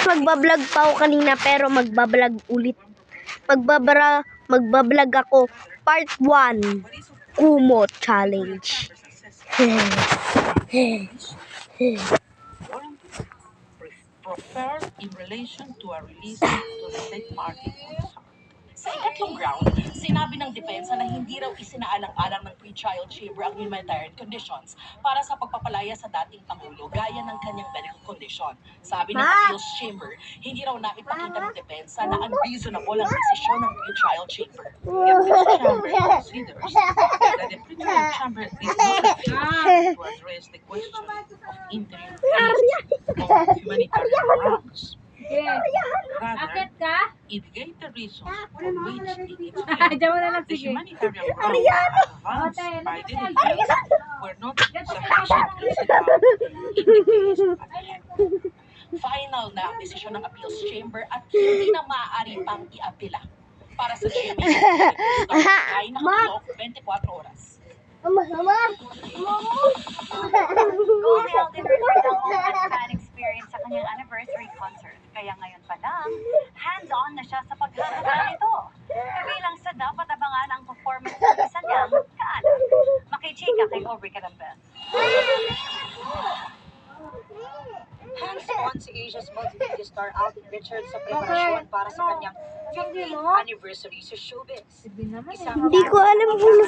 magbablog pa ako kanina pero magbablog ulit. Magbablog ako part 1. Kumo challenge. Preferred in relation to a release to the state party concern. Sa ikatlong round, sinabi ng depensa na hindi raw isinaalang-alang ng pre-trial chamber ang humanitarian conditions para sa pagpapalaya sa dating Pangulo gaya ng kanyang medical condition. Sabi ng appeals chamber, hindi raw naipakita ng depensa na unreasonable ang desisyon ng pre-trial chamber. The appeals chamber considers that the pre-trial chamber is not equipped to address the question of interim release on humanitarian grounds. Rather, it gave the reasons for which it explained the humanitarian grounds advanced by the defense were not sufficiently set out in the case at hand. Final na ang desisyon ng appeals chamber at hindi na maaari pang iapila para sa GMA ay nakatulog 24 oras. Gomel din ang fan experience sa kanyang anniversary concert. Kaya ngayon pa lang, hands-on na siya sa paghahanda nito. Kabilang sa dapat abangan ang performance ng isa niyang kaanak. Makichika kay Aubrey Carambel. Hands-on si Asia's multimedia star Alvin Richards sa preparasyon para sa kanyang 15th anniversary sa showbiz. Hindi ko alam kung